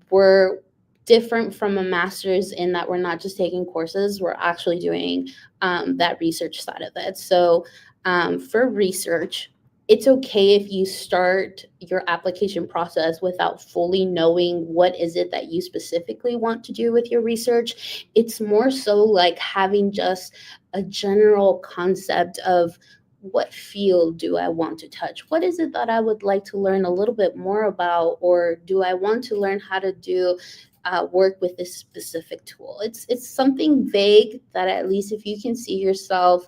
we're different from a master's in that we're not just taking courses, we're actually doing that research side of it. So for research, it's okay if you start your application process without fully knowing what is it that you specifically want to do with your research. It's more so like having just a general concept of what field do I want to touch? What is it that I would like to learn a little bit more about? Or do I want to learn how to do work with this specific tool? It's something vague that at least if you can see yourself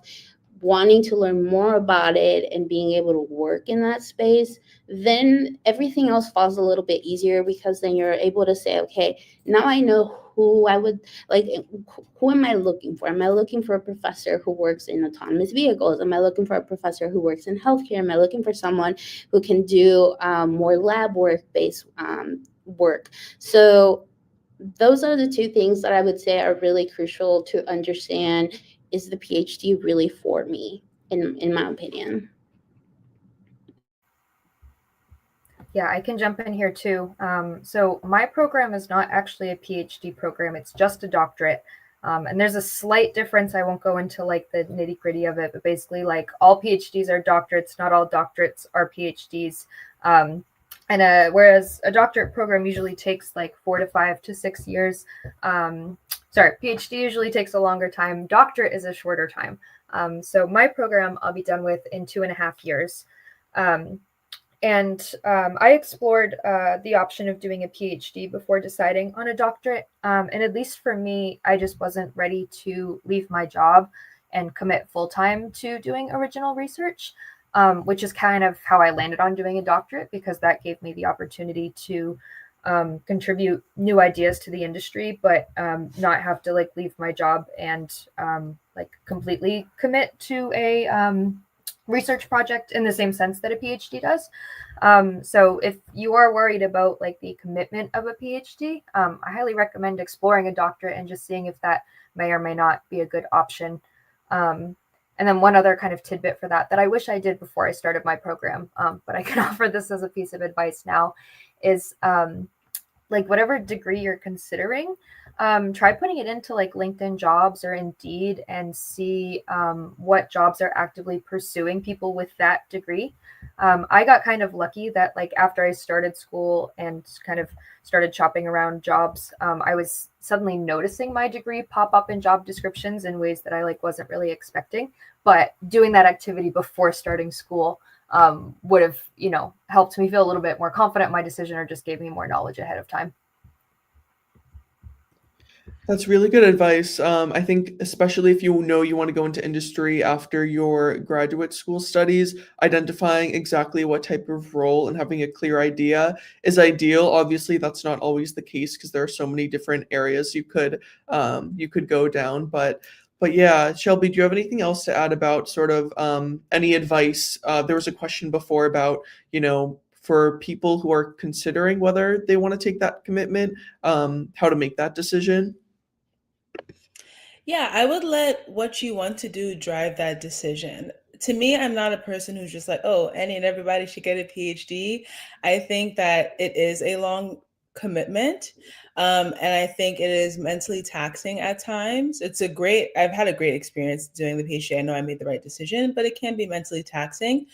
wanting to learn more about it and being able to work in that space, then everything else falls a little bit easier, because then you're able to say, okay, now I know who I would like, who am I looking for? Am I looking for a professor who works in autonomous vehicles? Am I looking for a professor who works in healthcare? Am I looking for someone who can do more lab work-based work? So those are the two things that I would say are really crucial to understand. Is the PhD really for me, in my opinion? Yeah, I can jump in here too. So my program is not actually a PhD program. It's just a doctorate. And there's a slight difference. I won't go into like the nitty gritty of it, but basically like all PhDs are doctorates. Not all doctorates are PhDs. Whereas a doctorate program usually takes like 4 to 5 to 6 years. PhD usually takes a longer time. Doctorate is a shorter time. So my program I'll be done with in 2.5 years. I explored the option of doing a PhD before deciding on a doctorate. And at least for me, I just wasn't ready to leave my job and commit full-time to doing original research. Which is kind of how I landed on doing a doctorate, because that gave me the opportunity to contribute new ideas to the industry, but not have to like leave my job and like completely commit to a research project in the same sense that a PhD does. So if you are worried about like the commitment of a PhD, I highly recommend exploring a doctorate and just seeing if that may or may not be a good option. And then one other kind of tidbit for that I wish I did before I started my program, but I can offer this as a piece of advice now, is like whatever degree you're considering, try putting it into like LinkedIn Jobs or Indeed and see what jobs are actively pursuing people with that degree. I got kind of lucky that like after I started school and kind of started shopping around jobs, I was suddenly noticing my degree pop up in job descriptions in ways that I like wasn't really expecting. But doing that activity before starting school would have, helped me feel a little bit more confident in my decision, or just gave me more knowledge ahead of time. That's really good advice. I think especially if you know you want to go into industry after your graduate school studies, identifying exactly what type of role and having a clear idea is ideal. Obviously, that's not always the case because there are so many different areas you could go down. But yeah, Shelby, do you have anything else to add about sort of any advice? There was a question before about, for people who are considering whether they want to take that commitment, how to make that decision. Yeah, I would let what you want to do drive that decision. To me, I'm not a person who's just like, oh, any and everybody should get a PhD. I think that it is a long commitment. And I think it is mentally taxing at times. I've had a great experience doing the PhD. I know I made the right decision, but it can be mentally taxing.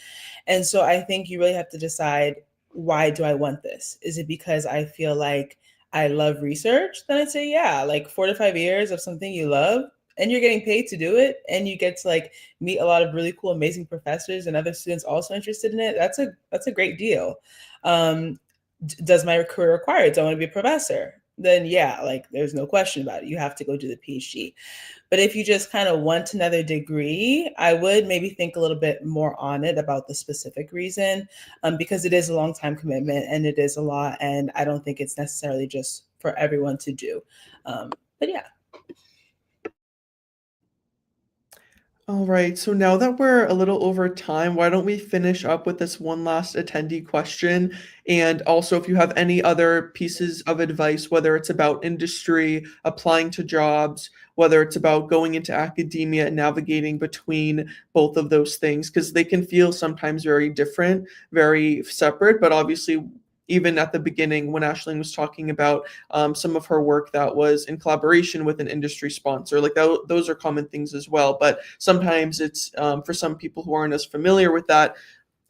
And so I think you really have to decide, why do I want this? Is it because I feel like I love research? Then I'd say, yeah, like 4 to 5 years of something you love and you're getting paid to do it, and you get to like meet a lot of really cool, amazing professors and other students also interested in it. That's a great deal. Does my career require it? Do I want to be a professor? Then yeah, like there's no question about it. You have to go do the PhD. But if you just kind of want another degree, I would maybe think a little bit more on it about the specific reason, because it is a long time commitment and it is a lot. And I don't think it's necessarily just for everyone to do. But yeah. All right, so now that we're a little over time, why don't we finish up with this one last attendee question? And also, if you have any other pieces of advice, whether it's about industry, applying to jobs, whether it's about going into academia and navigating between both of those things, because they can feel sometimes very different, very separate, but obviously, even at the beginning when Aisling was talking about some of her work that was in collaboration with an industry sponsor, like those are common things as well. But sometimes it's for some people who aren't as familiar with that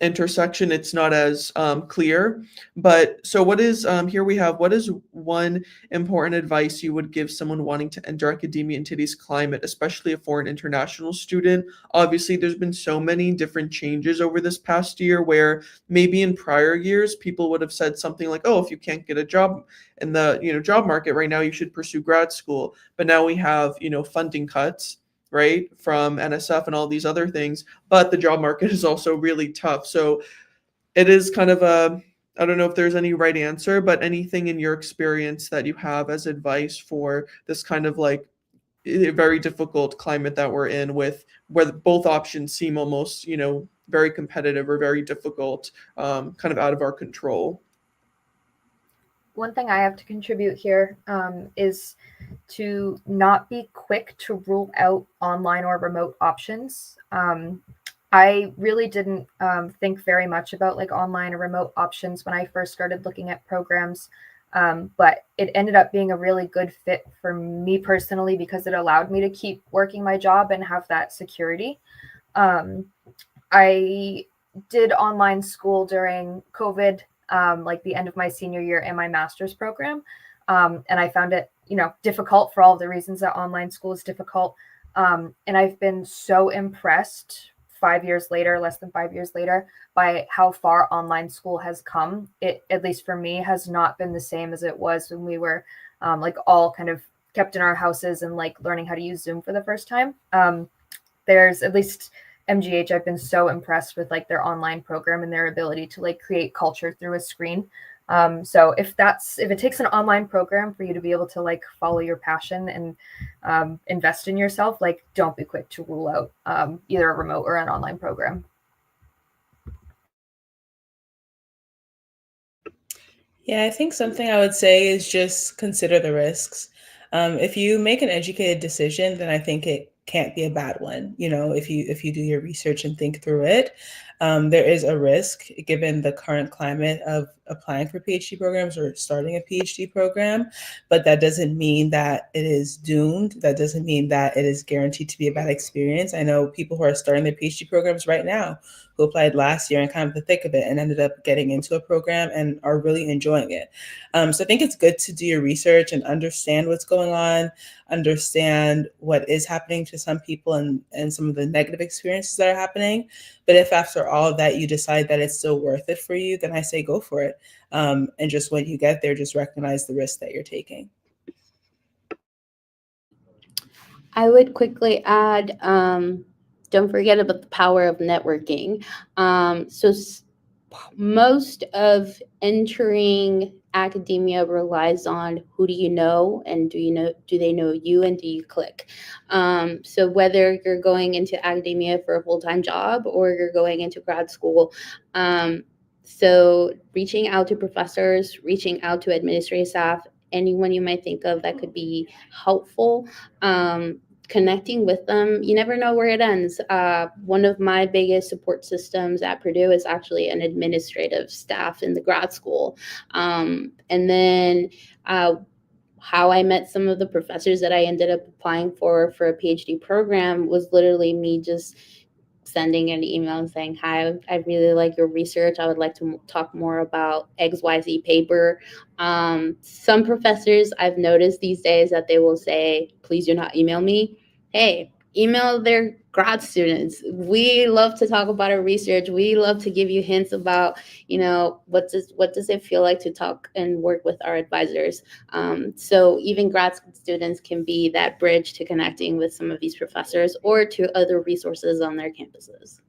intersection, it's not as clear. But so what is what is one important advice you would give someone wanting to enter academia in today's climate, especially a foreign international student? Obviously there's been so many different changes over this past year where maybe in prior years people would have said something like, oh, if you can't get a job in the job market right now, you should pursue grad school. But now we have funding cuts, right, from NSF and all these other things, but the job market is also really tough. So it is kind of I don't know if there's any right answer, but anything in your experience that you have as advice for this kind of like a very difficult climate that we're in, with where both options seem almost, very competitive or very difficult, kind of out of our control. One thing I have to contribute here is to not be quick to rule out online or remote options. I really didn't think very much about like online or remote options when I first started looking at programs, but it ended up being a really good fit for me personally because it allowed me to keep working my job and have that security. I did online school during COVID, like the end of my senior year in my master's program. And I found it, difficult for all of the reasons that online school is difficult. And I've been so impressed 5 years later, less than 5 years later, by how far online school has come. It, at least for me, has not been the same as it was when we were like all kind of kept in our houses and like learning how to use Zoom for the first time. There's at least MGH, I've been so impressed with like their online program and their ability to like create culture through a screen. So if it takes an online program for you to be able to like follow your passion and invest in yourself, like don't be quick to rule out either a remote or an online program. Yeah, I think something I would say is just consider the risks. If you make an educated decision, then I think it can't be a bad one. If you do your research and think through it, there is a risk given the current climate of applying for PhD programs or starting a PhD program, but that doesn't mean that it is doomed. That doesn't mean that it is guaranteed to be a bad experience. I know people who are starting their PhD programs right now who applied last year in kind of the thick of it and ended up getting into a program and are really enjoying it. So I think it's good to do your research and understand what's going on, understand what is happening to some people and some of the negative experiences that are happening. But if after all of that you decide that it's still worth it for you, then I say go for it. And just when you get there, just recognize the risk that you're taking. I would quickly add, don't forget about the power of networking. Most of entering academia relies on who do you know, and do they know you, and do you click? So whether you're going into academia for a full-time job or you're going into grad school, so reaching out to professors, reaching out to administrative staff, anyone you might think of that could be helpful, connecting with them. You never know where it ends. One of my biggest support systems at Purdue is actually an administrative staff in the grad school. And then how I met some of the professors that I ended up applying for a PhD program was literally me just sending an email and saying, hi, I really like your research. I would like to talk more about XYZ paper. Some professors I've noticed these days that they will say, please do not email me. Hey, email their grad students. We love to talk about our research. We love to give you hints about, what does it feel like to talk and work with our advisors. So even grad students can be that bridge to connecting with some of these professors or to other resources on their campuses.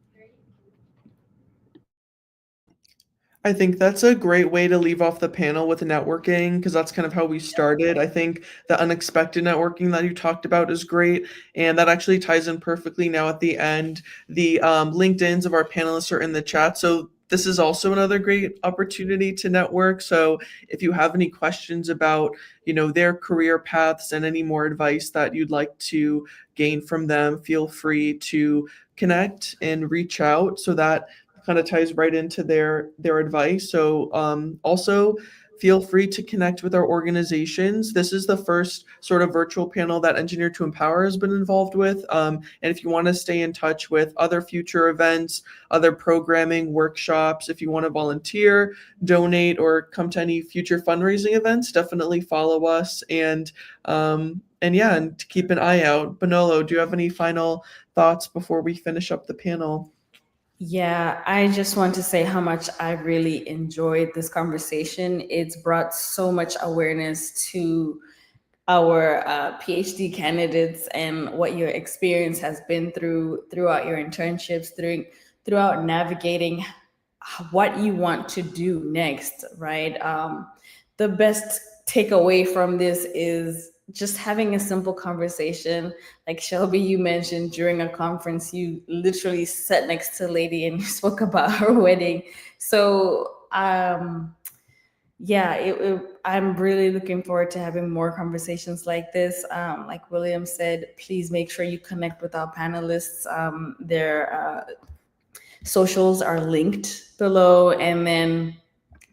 I think that's a great way to leave off the panel with networking, because that's kind of how we started. I think the unexpected networking that you talked about is great, and that actually ties in perfectly now at the end. The LinkedIns of our panelists are in the chat, so this is also another great opportunity to network. So if you have any questions about, their career paths and any more advice that you'd like to gain from them, feel free to connect and reach out. So that kind of ties right into their advice. So also feel free to connect with our organizations. This is the first sort of virtual panel that Engineer to Empower has been involved with. And if you want to stay in touch with other future events, other programming workshops, if you want to volunteer, donate, or come to any future fundraising events, definitely follow us and keep an eye out. Bonolo, do you have any final thoughts before we finish up the panel? Yeah, I just want to say how much I really enjoyed this conversation. It's brought so much awareness to our PhD candidates and what your experience has been throughout your internships, throughout navigating what you want to do next, right? The best takeaway from this is just having a simple conversation. Like Shelby, you mentioned during a conference, you literally sat next to a lady and you spoke about her wedding. So I'm really looking forward to having more conversations like this. Like William said, please make sure you connect with our panelists. Their socials are linked below, and then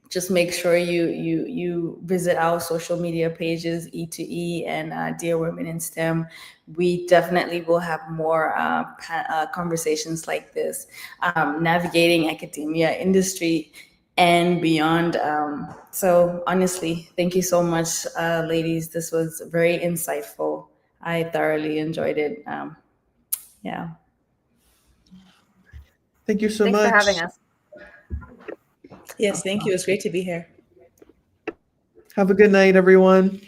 just make sure you visit our social media pages, E2E and Dear Women in STEM. We definitely will have more conversations like this, navigating academia, industry, and beyond. So honestly, thank you so much, ladies. This was very insightful. I thoroughly enjoyed it. Thank you so Thanks much. for having us. Yes, thank you. It's great to be here. Have a good night, everyone.